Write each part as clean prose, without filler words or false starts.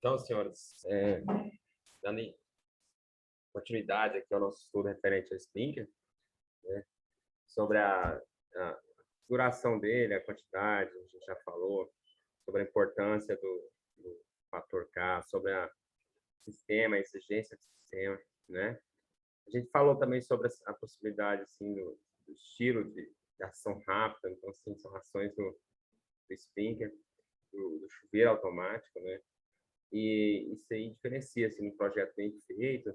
Então, senhores, dando continuidade aqui ao nosso estudo referente ao Sprinkler, né, sobre a duração dele, a quantidade, a gente já falou, sobre a importância do fator K, sobre a sistema, a exigência do sistema, né? A gente falou também sobre a possibilidade, assim, do estilo de ação rápida, então, assim, são ações do Sprinkler, do chuveiro automático, né? E isso aí diferencia, assim, um projeto bem feito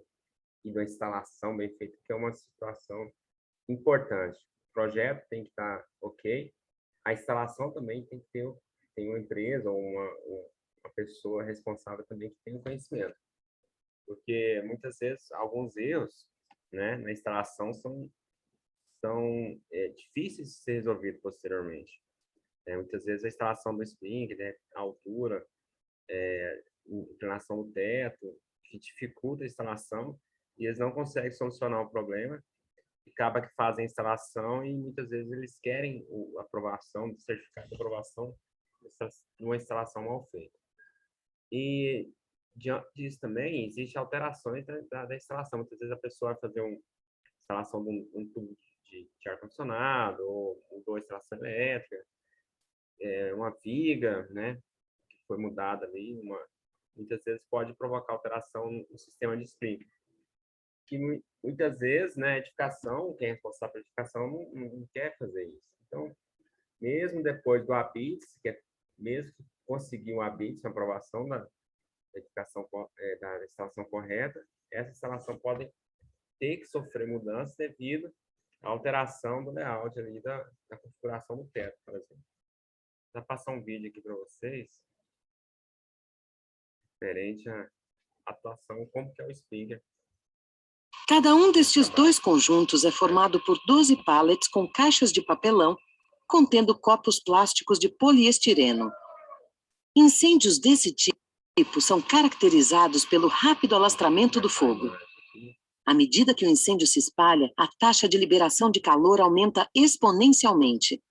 e de uma instalação bem feita, que é uma situação importante. O projeto tem que estar ok, a instalação também tem que ter tem uma empresa ou uma pessoa responsável também que tem o conhecimento. Porque, muitas vezes, alguns erros, né, na instalação são difíceis de ser resolvidos posteriormente. Muitas vezes, a instalação do sprinkler, né, a altura, inclinação do teto, que dificulta a instalação, e eles não conseguem solucionar o problema, e acaba que fazem a instalação e muitas vezes eles querem a aprovação, o certificado de aprovação de uma instalação mal feita. E diante disso também, existem alterações da instalação. Muitas vezes a pessoa vai fazer uma instalação de um tubo de ar-condicionado, ou mudou a instalação elétrica, uma viga, né, que foi mudada ali, muitas vezes pode provocar alteração no sistema de sprinkler. Que muitas vezes, né, a edificação, quem é responsável pela edificação não quer fazer isso. Então, mesmo depois do ABITS, mesmo que conseguir um ABITS, uma aprovação da edificação, da instalação correta, essa instalação pode ter que sofrer mudanças devido à alteração do layout ali da configuração do teto, por exemplo. Vou passar um vídeo aqui para vocês, referente à atuação, como que é o Sprinkler. Cada um destes dois conjuntos é formado por 12 pallets com caixas de papelão, contendo copos plásticos de poliestireno. Incêndios desse tipo são caracterizados pelo rápido alastramento do fogo. À medida que o incêndio se espalha, a taxa de liberação de calor aumenta exponencialmente.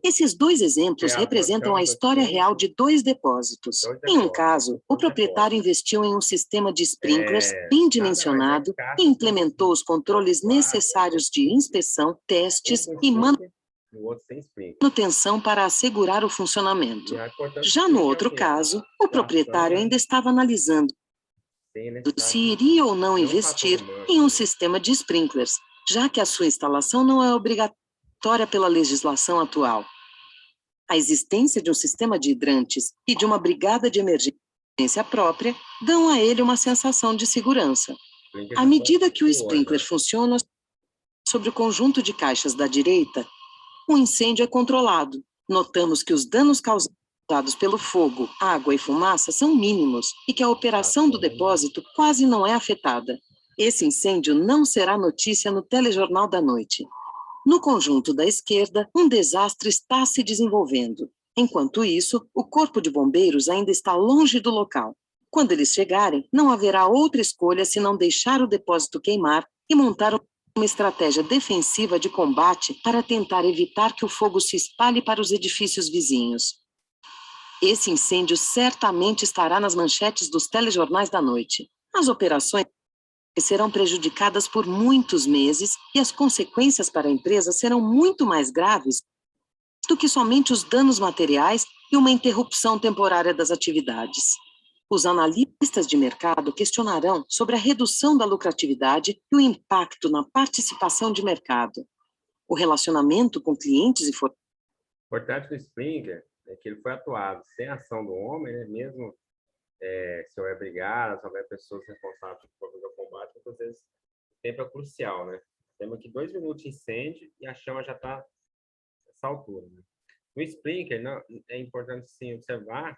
Esses dois exemplos representam a história real de dois depósitos. Em um caso, o proprietário investiu em um sistema de sprinklers bem dimensionado e implementou os controles necessários de inspeção, testes e manutenção para assegurar o funcionamento. Já no outro caso, o proprietário ainda estava analisando se iria ou não investir em um sistema de sprinklers, já que a sua instalação não é obrigatória pela legislação atual. A existência de um sistema de hidrantes e de uma brigada de emergência própria dão a ele uma sensação de segurança. À medida que o sprinkler funciona sobre o conjunto de caixas da direita, o incêndio é controlado. Notamos que os danos causados pelo fogo, água e fumaça são mínimos e que a operação do depósito quase não é afetada. Esse incêndio não será notícia no telejornal da noite. No conjunto da esquerda, um desastre está se desenvolvendo. Enquanto isso, o corpo de bombeiros ainda está longe do local. Quando eles chegarem, não haverá outra escolha senão deixar o depósito queimar e montar uma estratégia defensiva de combate para tentar evitar que o fogo se espalhe para os edifícios vizinhos. Esse incêndio certamente estará nas manchetes dos telejornais da noite. As operações serão prejudicadas por muitos meses e as consequências para a empresa serão muito mais graves do que somente os danos materiais e uma interrupção temporária das atividades. Os analistas de mercado questionarão sobre a redução da lucratividade e o impacto na participação de mercado. O relacionamento com clientes e fornecedores. O importante do Sprinkler é que ele foi atuado sem ação do homem, né? Mesmo se houver brigadas, se houver pessoas responsáveis por fazer o combate, muitas vezes o tempo é crucial, né? Temos aqui 2 minutos de incêndio e a chama já está nessa altura, né? No Sprinkler, não, é importante sim observar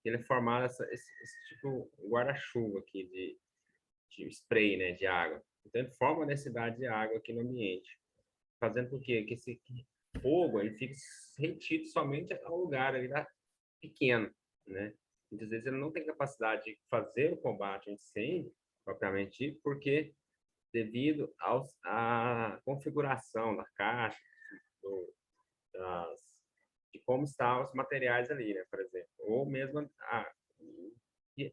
que ele é formado esse tipo guarda-chuva aqui de spray, né, de água. Então ele forma a densidade de água aqui no ambiente, fazendo com que esse fogo ele fique retido somente ao lugar ali pequeno, né? Muitas vezes ele não tem capacidade de fazer o combate ao incêndio propriamente dito, porque devido à configuração da caixa, de como estão os materiais ali, né, por exemplo, ou mesmo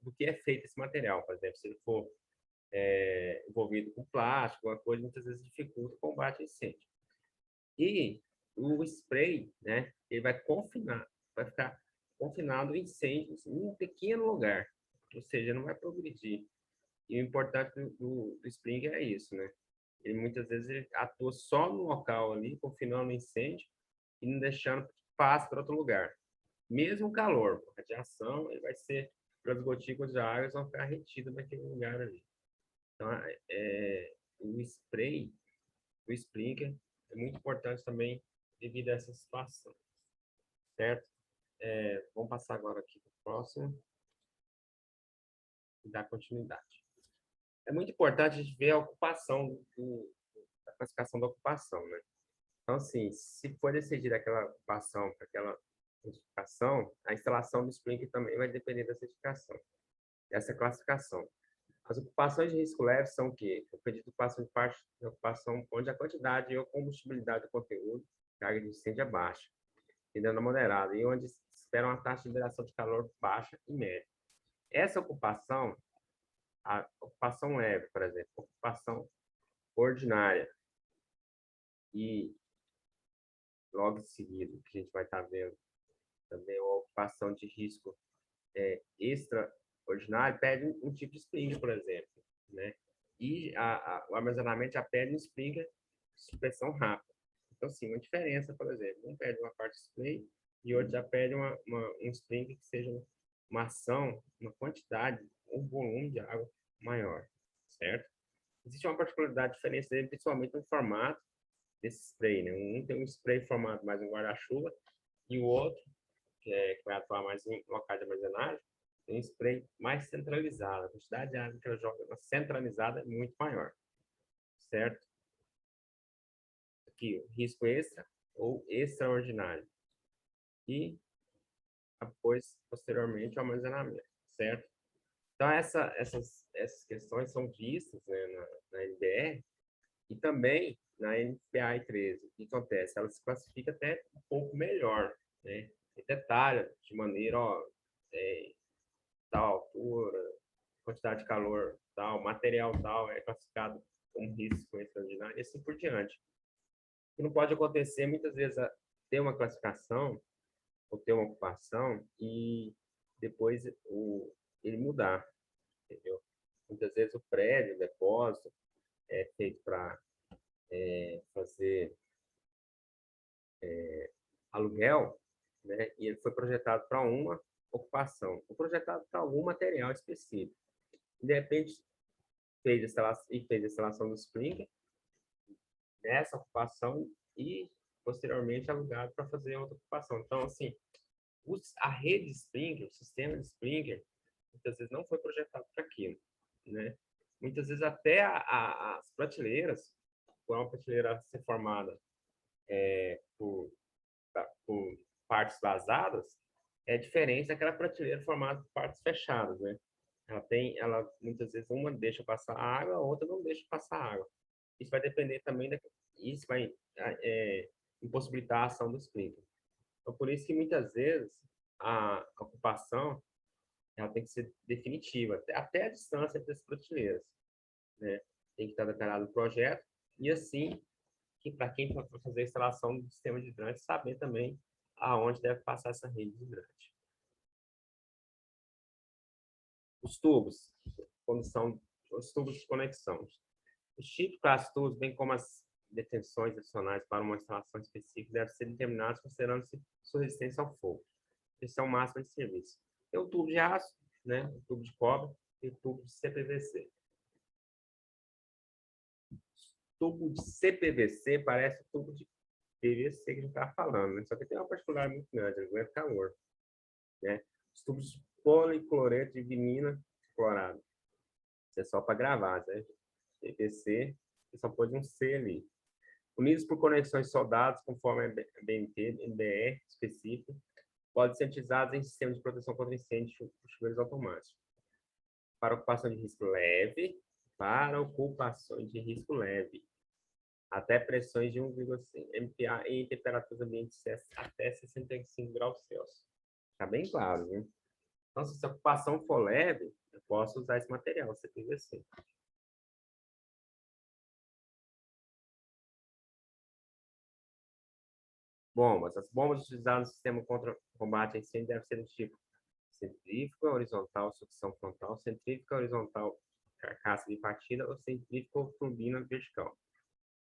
do que é feito esse material. Por exemplo, se ele for envolvido com plástico, uma coisa, muitas vezes dificulta o combate a incêndio. E o spray, né, ele vai ficar confinado incêndios em um pequeno lugar, ou seja, não vai progredir. E o importante do Springer é isso, né? Ele muitas vezes ele atua só no local ali, confinando o incêndio e não deixando que passe para outro lugar. Mesmo o calor, a radiação, ele vai ser, as gotículas de água vão ficar retidas naquele lugar ali. Então, o spray, o Springer, é muito importante também devido a essa situação, certo? Vamos passar agora aqui para o próximo e dar continuidade. É muito importante a gente ver a ocupação, a classificação da ocupação, né? Então, assim, se for decidida aquela ocupação para aquela certificação, a instalação do Springer também vai depender da certificação, dessa classificação. As ocupações de risco leve são o quê? O pedido de ocupação de parte de ocupação onde a quantidade ou combustibilidade do conteúdo, carga de incêndio é baixa, e dano moderado, e onde se espera uma taxa de liberação de calor baixa e média. Essa ocupação, a ocupação leve, por exemplo, ocupação ordinária, e logo em seguida, que a gente vai estar vendo também, a ocupação de risco extraordinário, pede um tipo de Springer, por exemplo, né? E o armazenamento já pede um Springer de supressão rápida. Então, sim, uma diferença, por exemplo, um pede uma parte spray e outro já pede um Springer que seja uma ação, uma quantidade, um volume de água maior, certo? Existe uma particularidade diferente dele, principalmente no formato desse spray, né? Um tem um spray formado mais um guarda-chuva e o outro, que vai atuar mais em local de armazenagem, tem um spray mais centralizado. A quantidade de água que ela joga centralizada é muito maior, certo? Aqui, o risco extra ou extraordinário. E depois, posteriormente, o armazenamento, certo? Então, essas questões são vistas, né, na NBR e também na NPA 13. O que acontece? Ela se classifica até um pouco melhor, né? E detalha de maneira, tal altura, quantidade de calor tal, material tal, é classificado como risco extraordinário e assim por diante. O que não pode acontecer, muitas vezes, ter uma classificação ou ter uma ocupação e depois ele mudar, entendeu? Muitas vezes o prédio, o depósito, é feito para fazer aluguel, né? E ele foi projetado para uma ocupação, ou projetado para algum material específico. De repente, fez a instalação do Springer nessa ocupação e, posteriormente, alugado para fazer outra ocupação. Então, assim, a rede Springer, o sistema de Springer, muitas vezes não foi projetado para aquilo, né? Muitas vezes até as prateleiras, por uma prateleira ser formada por partes vazadas, é diferente daquela prateleira formada por partes fechadas, né? Ela muitas vezes uma deixa passar água, a outra não deixa passar água. Isso vai depender também isso vai impossibilitar a ação do sprinkler. Então, por isso que muitas vezes a ocupação ela tem que ser definitiva, até a distância entre as prateleiras, né? Tem que estar detalhado o projeto e assim, para quem for fazer a instalação do sistema de hidrante, saber também aonde deve passar essa rede de hidrante. Os tubos, os tubos de conexão. Os tipos de tubos, bem como as detenções adicionais para uma instalação específica, devem ser determinados considerando-se sua resistência ao fogo, pressão máxima de serviço. Tem o tubo de aço, né? O tubo de cobre e o tubo de CPVC. Tubo de CPVC parece o tubo de PVC que a gente está falando, né? Só que tem uma particularidade muito grande, ele aguenta calor, né? Os tubos de policloreto de vinila clorado. Isso é só para gravar, né? PVC, só pode um C ali. Unidos por conexões soldadas, conforme a BNT, NBR específico, podem ser utilizados em sistemas de proteção contra incêndio por chuveiros automáticos. Para ocupação de risco leve, até pressões de 1,5 MPa em temperaturas ambientes até 65 graus Celsius. Está bem claro, né? Então, se a ocupação for leve, eu posso usar esse material, CPVC. Bombas. As bombas utilizadas no sistema contra combate a incêndio devem ser do tipo centrífuga, horizontal, sucção frontal, centrífuga, horizontal, carcaça de partida ou centrífuga ou turbina vertical.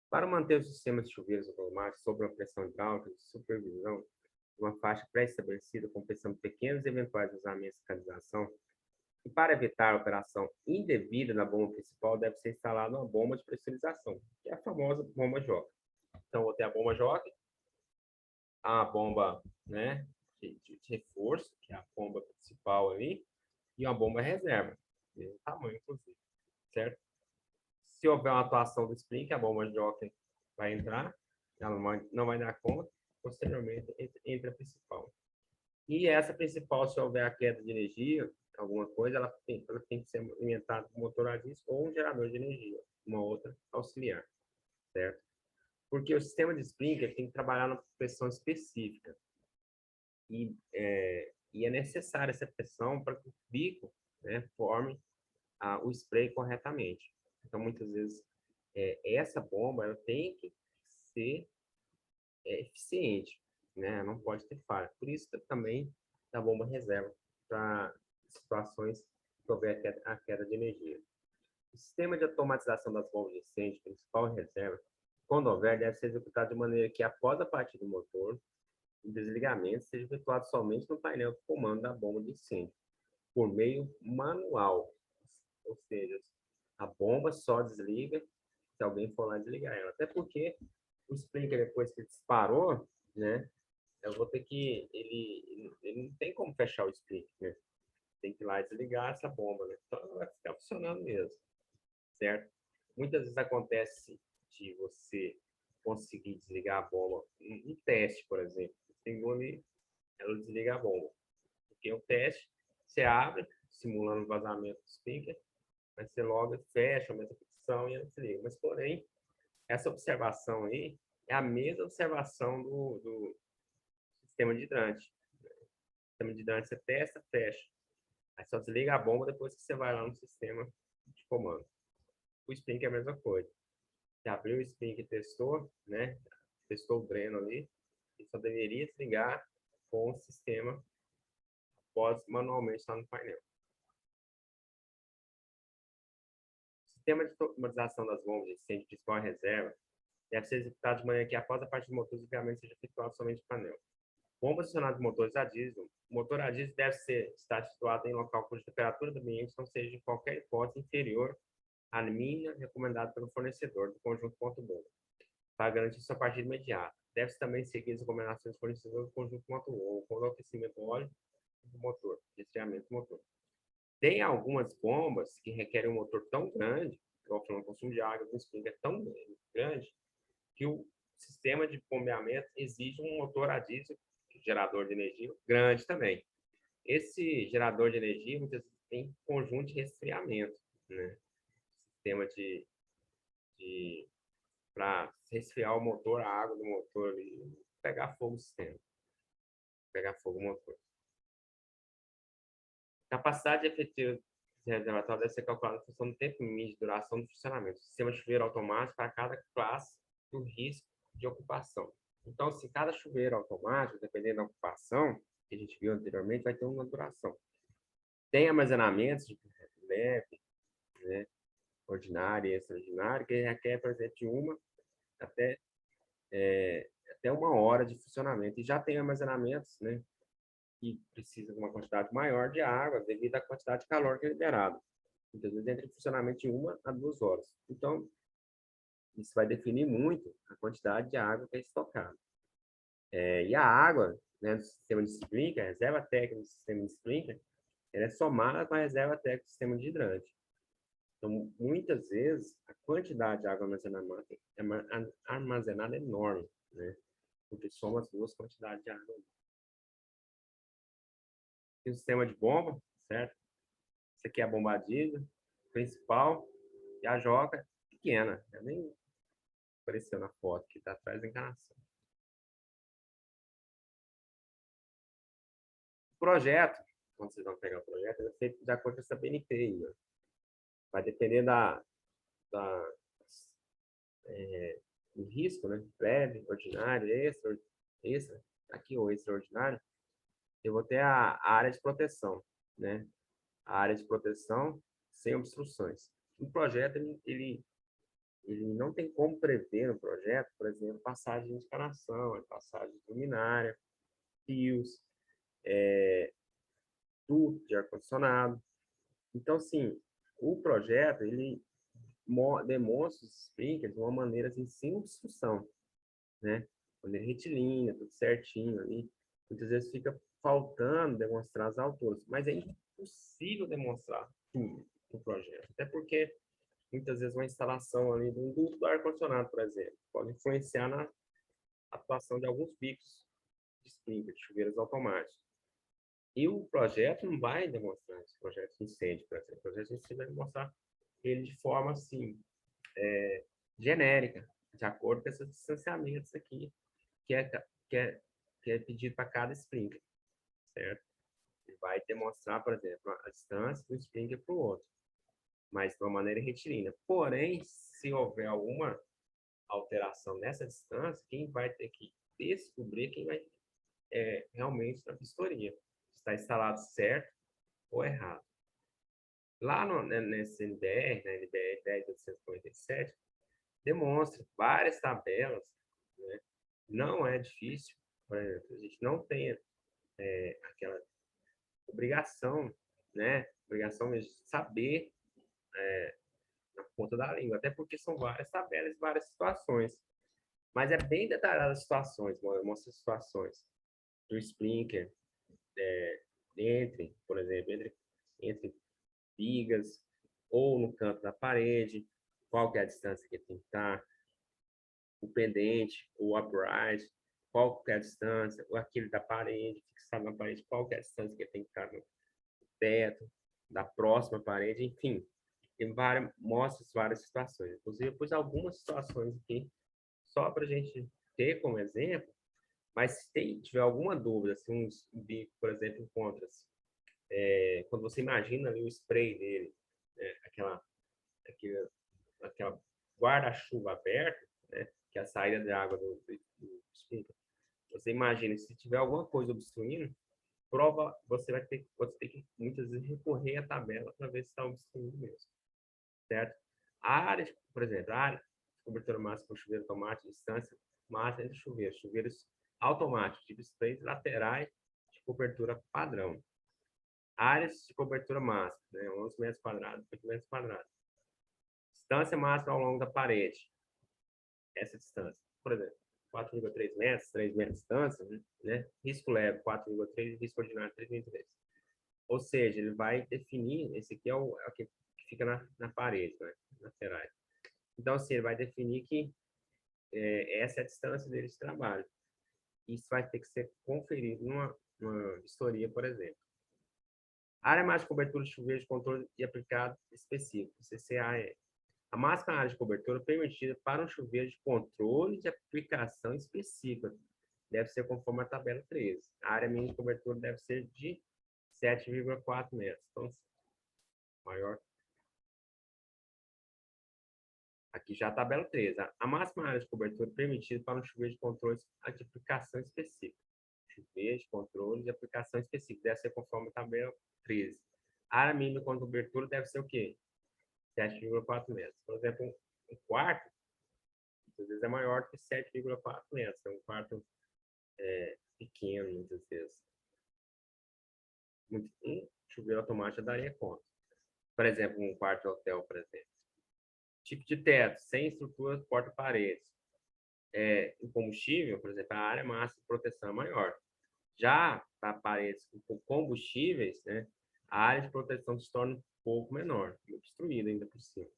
Para manter o sistema de chuveiros automáticos sob uma pressão hidráulica de supervisão de uma faixa pré-estabelecida com pressão de pequenos eventuais vazamentos de canalização, e para evitar a operação indevida na bomba principal, deve ser instalada uma bomba de pressurização, que é a famosa bomba jockey. Então, vou ter a bomba jockey, a bomba, né, de reforço, que é a bomba principal ali, e uma bomba reserva, mesmo tamanho, inclusive, certo? Se houver uma atuação do sprinkler, a bomba jockey vai entrar, ela não vai dar conta, posteriormente entra a principal. E essa principal, se houver a queda de energia, alguma coisa, ela tem que ser alimentada com motor a diesel ou um gerador de energia, uma outra auxiliar, certo? Porque o sistema de sprinkler tem que trabalhar numa pressão específica. E é necessária essa pressão para que o bico, né, forme o spray corretamente. Então, muitas vezes, essa bomba ela tem que ser eficiente, né? Não pode ter falha. Por isso, também, a bomba reserva para situações que houver a queda de energia. O sistema de automatização das bombas de incêndio, principal e reserva, quando houver, deve ser executado de maneira que, após a partida do motor, o desligamento seja efetuado somente no painel de comando da bomba de incêndio, por meio manual. Ou seja, a bomba só desliga se alguém for lá desligar ela. Até porque o sprinkler, depois que disparou, né, eu vou ter que... Ele não tem como fechar o sprinkler, né? Tem que ir lá e desligar essa bomba, né? Então, ela vai ficar funcionando mesmo, certo? Muitas vezes acontece de você conseguir desligar a bomba em teste, por exemplo. Tem ali, ela desliga a bomba. Porque o teste, você abre, simulando o vazamento do sprinkler, mas você logo fecha, aumenta a pressão e ela desliga. Mas, porém, essa observação aí é a mesma observação do sistema de hidrante. O sistema de hidrante você testa, fecha. Aí só desliga a bomba depois que você vai lá no sistema de comando. O sprinkler é a mesma coisa. Você abriu o sprinkler e testou, né? Testou o dreno ali, e só deveria desligar com o sistema após manualmente estar no painel. O sistema de automatização das bombas de incêndio principal e reserva deve ser executado de maneira que, após a parte do motor, o desligamento seja efetuado somente no painel. Bombas acionadas de motores a diesel. O motor a diesel deve estar situado em local cuja temperatura do ambiente não seja, em qualquer hipótese, inferior à mínima recomendada pelo fornecedor do conjunto ponto-bomba, para garantir sua partida imediata. Deve-se também seguir as recomendações fornecedoras do conjunto motor, com o aquecimento do óleo do motor, resfriamento do motor. Tem algumas bombas que requerem um motor tão grande, igual falando, o consumo de água do sprinkler é tão grande, que o sistema de bombeamento exige um motor a diesel, gerador de energia, grande também. Esse gerador de energia, muitas vezes, tem conjunto de resfriamento, né? Sistema para resfriar o motor, a água do motor e pegar fogo o sistema. Pegar fogo o motor. Capacidade efetiva de reservatório deve ser calculada em função do tempo mínimo de duração do funcionamento. O sistema de chuveiro automático para cada classe do risco de ocupação. Então, se cada chuveiro automático, dependendo da ocupação, que a gente viu anteriormente, vai ter uma duração. Tem armazenamentos de leve, né, ordinário e extraordinário, que requer, por exemplo, de uma até 1 hora de funcionamento. E já tem armazenamentos, né, que precisam de uma quantidade maior de água devido à quantidade de calor que é liberado. Muitas vezes entra em funcionamento de 1 a 2 horas. Então, isso vai definir muito a quantidade de água que é estocada. E a água, né, do sistema de sprinkler, a reserva técnica do sistema de sprinkler, ela é somada com a reserva técnica do sistema de hidrante. Então, muitas vezes, a quantidade de água armazenada é enorme, né? Porque soma as duas quantidades de água. Tem o sistema de bomba, certo? Esse aqui é a bomba a diesel principal e a joca pequena. Nem apareceu na foto que está atrás da encanação. O projeto quando vocês vão pegar o projeto, é feito de acordo com essa BNT aí, ó. Vai depender do risco, né? Breve, ordinário, extra, aqui o extraordinário, eu vou ter a área de proteção, né? A área de proteção sem obstruções. O projeto, ele não tem como prever no projeto, por exemplo, passagem de canação, passagem de luminária, fios, tubo de ar-condicionado. Então, assim, o projeto, ele demonstra os sprinklers de uma maneira assim, sem obstrução, né? Maneira retilínea, tudo certinho ali. Muitas vezes fica faltando demonstrar as alturas, mas é impossível demonstrar tudo no projeto, até porque muitas vezes uma instalação ali de um duto do ar-condicionado, por exemplo, pode influenciar na atuação de alguns bicos de sprinkler, de chuveiros automáticos. E o projeto não vai demonstrar esse projeto de incêndio, por exemplo. O projeto de incêndio vai demonstrar ele de forma assim, genérica, de acordo com esses distanciamentos aqui, que é pedido para cada sprinkler, certo? Ele vai demonstrar, por exemplo, a distância do sprinkler para o outro, mas de uma maneira retilínea. Porém, se houver alguma alteração nessa distância, quem vai ter que descobrir quem vai realmente na vistoria, está instalado certo ou errado. Lá nesse NBR, na NBR 10.847, demonstra várias tabelas, né? Não é difícil, por exemplo, a gente não tem aquela obrigação, né? Obrigação mesmo de saber na ponta da língua, até porque são várias tabelas, várias situações. Mas é bem detalhada as situações, mostra as situações do sprinkler, por exemplo, entre vigas ou no canto da parede, qual que é a distância que tem que estar, o pendente, o upright, qual que é a distância, ou aquele da parede, fixado na parede, qual que é a distância que tem que estar no teto, da próxima parede, enfim. Mostra várias situações. Inclusive, eu pus algumas situações aqui, só para a gente ter como exemplo, mas se tiver alguma dúvida, se um bico, por exemplo, encontra-se, quando você imagina ali o spray dele, né, aquela guarda-chuva aberto, né, que é a saída de água do sprinkler, você imagina, se tiver alguma coisa obstruindo, você vai ter que muitas vezes recorrer à tabela para ver se está obstruindo mesmo, certo? A área, por exemplo, a área de cobertura máxima com chuveiro automático, distância máxima entre chuveiros automáticos, tipo sprays laterais de cobertura padrão. Áreas de cobertura máxima, né, 11 metros quadrados, 8 metros quadrados. Distância máxima ao longo da parede. Essa distância, por exemplo, 4,3 metros, 3 metros de distância, né? Risco leve, 4,3, risco ordinário, 3,3. Ou seja, ele vai definir, esse aqui é o que fica na parede, né? Laterais. Então, assim, ele vai definir que essa é a distância dele de trabalho. Isso vai ter que ser conferido numa vistoria, por exemplo. Área máxima de cobertura de chuveiro de controle e aplicado específico, CCAE. A máxima área de cobertura permitida para um chuveiro de controle de aplicação específica deve ser conforme a tabela 13. A área mínima de cobertura deve ser de 7,4 metros. Então, maior. Aqui já a tabela 13. A máxima área de cobertura permitida para um chuveiro de controle de aplicação específica. Chuveiro de controle de aplicação específica deve ser conforme a tabela 13. A área mínima de cobertura deve ser o quê? 7,4 metros. Por exemplo, um quarto, às vezes é maior que 7,4 metros. É um quarto pequeno, muitas vezes. Um chuveiro automático daria conta. Por exemplo, um quarto de hotel, por exemplo. Tipo de teto, sem estrutura porta-paredes. O combustível, por exemplo, a área máxima de proteção é maior. Já para paredes com combustíveis, né, a área de proteção se torna um pouco menor, obstruída ainda por cima.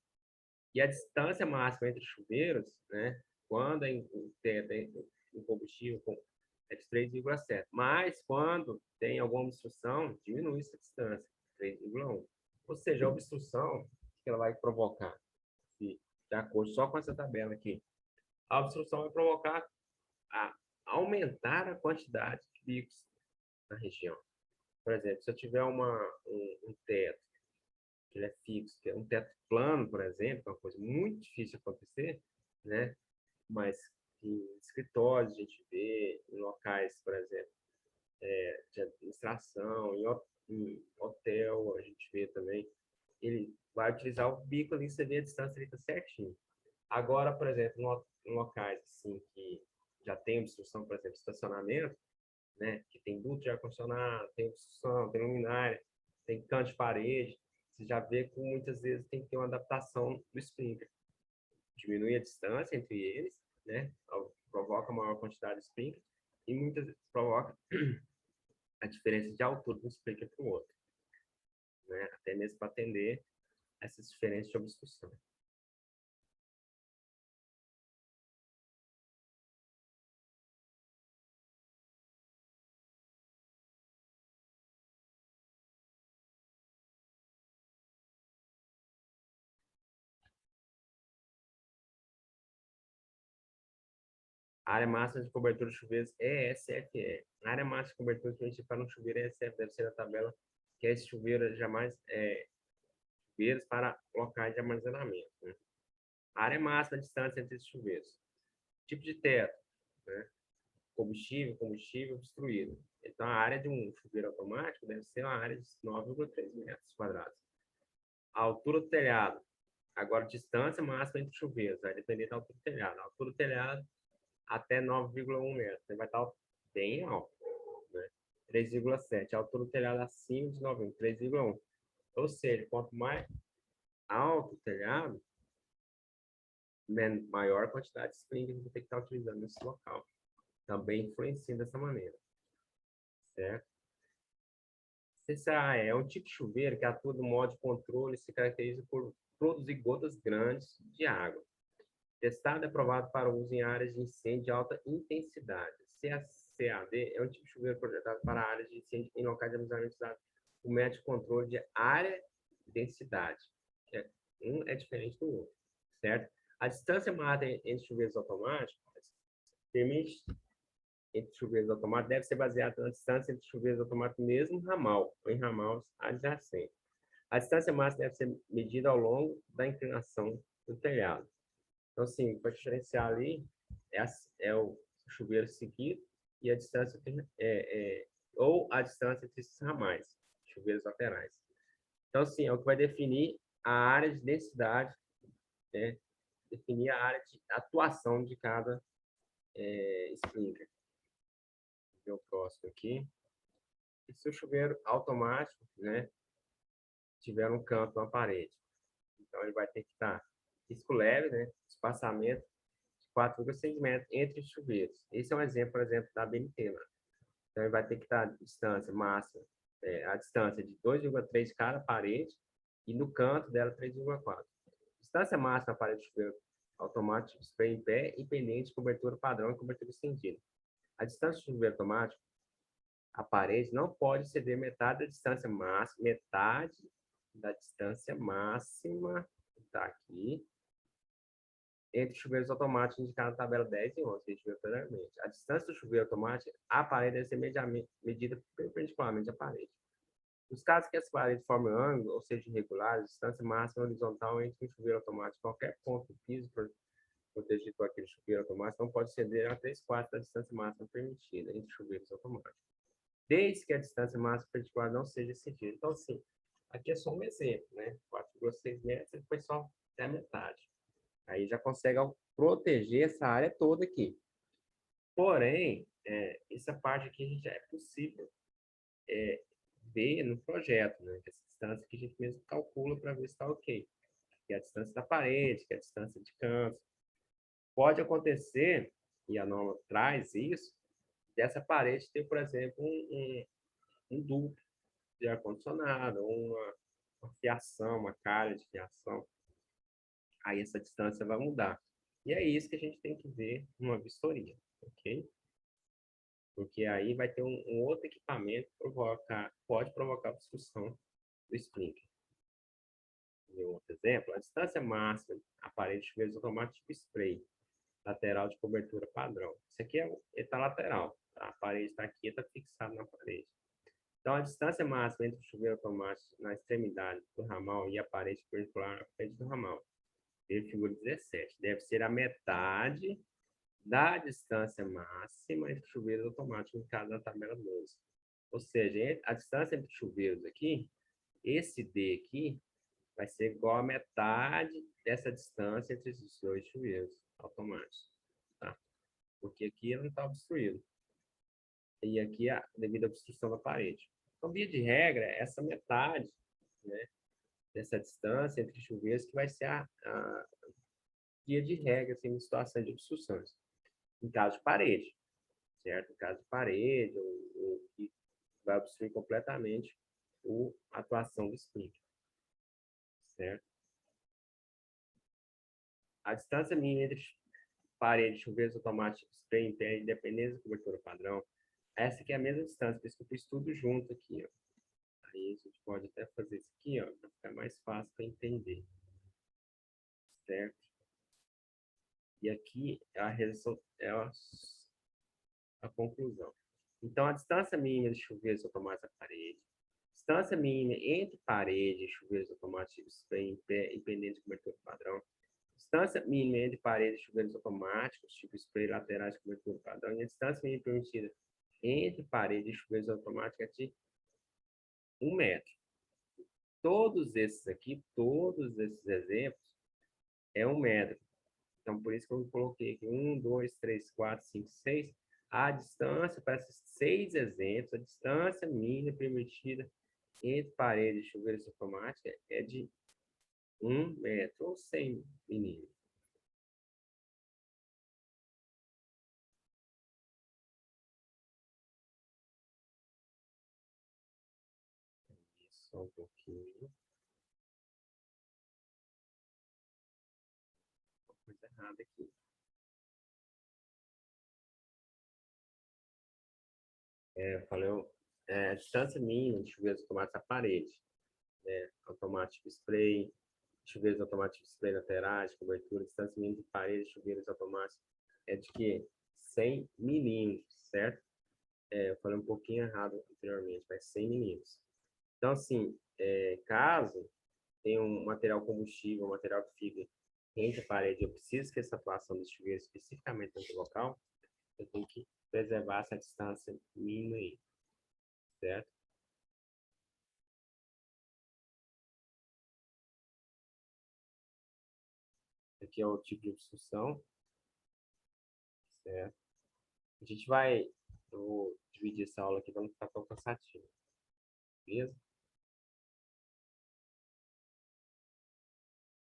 E a distância máxima entre chuveiros, né, quando o combustível é de 3,7. Mas quando tem alguma obstrução, diminui essa distância, 3,1. Ou seja, a obstrução que ela vai provocar, de acordo só com essa tabela aqui, a obstrução vai provocar aumentar a quantidade de bicos na região. Por exemplo, se eu tiver um teto, que ele é fixo, que é um teto plano, por exemplo, é uma coisa muito difícil de acontecer, né? Mas em escritórios a gente vê, em locais, por exemplo, de administração, em hotel a gente vê também, ele vai utilizar o bico ali, você vê a distância ali tá certinho. Agora, por exemplo, em locais assim que já tem obstrução, por exemplo, estacionamento, né, que tem duto de ar-condicionado, tem obstrução, tem luminária, tem canto de parede, você já vê que muitas vezes tem que ter uma adaptação do sprinkler. Diminui a distância entre eles, né, provoca maior quantidade de sprinkler e muitas vezes provoca a diferença de altura de um sprinkler para o outro, né, até mesmo para atender essas diferenças de obstrução. A área máxima de cobertura de chuveiros é ESFE. A área máxima de cobertura permitida para um chuveiro é ESF, deve ser a tabela que é esse chuveiro jamais chuveiros para locais de armazenamento. Né? A área máxima de distância entre esses chuveiros. Tipo de teto, né? Combustível obstruído. Então, a área de um chuveiro automático deve ser uma área de 9,3 metros quadrados. A altura do telhado. Agora, distância máxima entre chuveiros. Vai depender da altura do telhado. A altura do telhado até 9,1 metros. Ele vai estar bem alto. Né? 3,7. A altura do telhado acima de 9, 3,1. Ou seja, quanto mais alto o telhado, maior quantidade de sprinkler que tem que estar utilizando nesse local. Também influencia dessa maneira. Certo? CCAE é um tipo de chuveiro que atua no modo de controle e se caracteriza por produzir gotas grandes de água. Testado e aprovado para uso em áreas de incêndio de alta intensidade. CAD é um tipo de chuveiro projetado para áreas de incêndio em locais de armazenamento usado o método de controle de área e densidade. Um é diferente do outro, certo? A distância máxima entre chuveiros automáticos permite entre chuveiros automáticos deve ser baseada na distância entre chuveiros automáticos no mesmo ramal ou em ramal adjacente. A distância máxima deve ser medida ao longo da inclinação do telhado. Então, assim, para diferenciar ali, é o chuveiro seguido e a distância ou a distância entre esses ramais, chuveiros laterais. Então, assim, é o que vai definir a área de densidade, né? Definir a área de atuação de cada sprinkler. Vou ver o próximo aqui. E se o chuveiro automático, né, tiver um canto na parede, então ele vai ter que estar risco leve, né, espaçamento de 4,6 metros entre os chuveiros. Esse é um exemplo, por exemplo, da BNT. Né? Então ele vai ter que estar a distância máxima, a distância de 2,3 de cada parede e no canto dela 3,4. Distância máxima da parede de chuveiro automático, spray em pé e pendente, cobertura padrão e cobertura estendida. A distância do chuveiro automático, a parede não pode exceder metade da distância máxima, está aqui, entre chuveiros automáticos indicados na tabela 10 e 11, que a gente viu anteriormente. A distância do chuveiro automático à parede deve ser medida perpendicularmente à parede. Nos casos que as paredes formem ângulo, ou seja, irregulares, a distância máxima horizontal entre um chuveiro automático e qualquer ponto do piso protegido por aquele chuveiro automático não pode exceder a 3/4 da distância máxima permitida entre chuveiros automáticos, desde que a distância máxima perpendicular não seja excedida. Então, assim, aqui é só um exemplo, né? 4,6 metros, ele foi só até a metade. Aí já consegue proteger essa área toda aqui. Porém, essa parte aqui a gente já é possível ver no projeto, né? Essa distância que a gente mesmo calcula para ver se está ok. Que é a distância da parede, que é a distância de canto. Pode acontecer, e a norma traz isso, dessa parede ter, por exemplo, um duto de ar-condicionado, uma fiação, uma calha de fiação. Aí essa distância vai mudar. E é isso que a gente tem que ver numa vistoria, ok? Porque aí vai ter um outro equipamento que pode provocar obstrução do sprinkler. Um outro exemplo, a distância máxima a parede de chuveiros automáticos tipo spray, lateral de cobertura padrão. Isso aqui está lateral, tá? A parede está aqui, está fixada na parede. Então, a distância máxima entre o chuveiro automático na extremidade do ramal e a parede perpendicular à frente do ramal, figura 17, deve ser a metade da distância máxima entre chuveiros automáticos em caso da tabela 12. Ou seja, a distância entre chuveiros aqui, esse D aqui, vai ser igual a metade dessa distância entre os dois chuveiros automáticos. Tá? Porque aqui ele não está obstruído. E aqui, devido à obstrução da parede. Então, via de regra, essa metade, né, dessa distância entre chuveiros que vai ser a via de regra, assim, em situação de obstruções. Em caso de parede, certo? Em caso de parede, ou que vai obstruir completamente a atuação do sprinkler, certo? A distância mínima entre parede, chuveiros automáticos, spray em pé, independência da cobertura padrão, essa aqui é a mesma distância, por isso que eu fiz tudo junto aqui, ó. Aí a gente pode até fazer isso aqui, ó, para ficar mais fácil para entender, certo? E aqui é a resolução, é a conclusão. Então, a distância mínima de chuveiros automáticos à parede, distância mínima entre parede e chuveiros automáticos em pé, independente de cobertura padrão, distância mínima entre parede e chuveiros automáticos, tipo spray laterais de cobertura padrão, e a distância mínima permitida entre parede e chuveiros automáticos é de 1 metro. Todos esses aqui, todos esses exemplos, é 1 metro. Então, por isso que eu coloquei aqui 1, 2, 3, 4, 5, 6. A distância para esses 6 exemplos, a distância mínima permitida entre parede e chuveiros automáticos é de 1 metro ou 100 milímetros. Só um pouquinho. Uma coisa errada aqui. Eu falei, a distância mínima de chuveiros automáticos à parede. Automático spray, chuveiros automáticos spray laterais, cobertura, distância mínima de parede, chuveiros automáticos é de que 100 milímetros, certo? Eu falei um pouquinho errado anteriormente, mas 100 milímetros. Então, assim, caso tenha um material combustível, um material que fique entre a parede, eu preciso que essa atuação do chuveiro especificamente no local, eu tenho que preservar essa distância mínima aí, certo? Aqui é o tipo de obstrução, certo? A gente vai, eu vou dividir essa aula aqui para não ficar tão cansativo, beleza?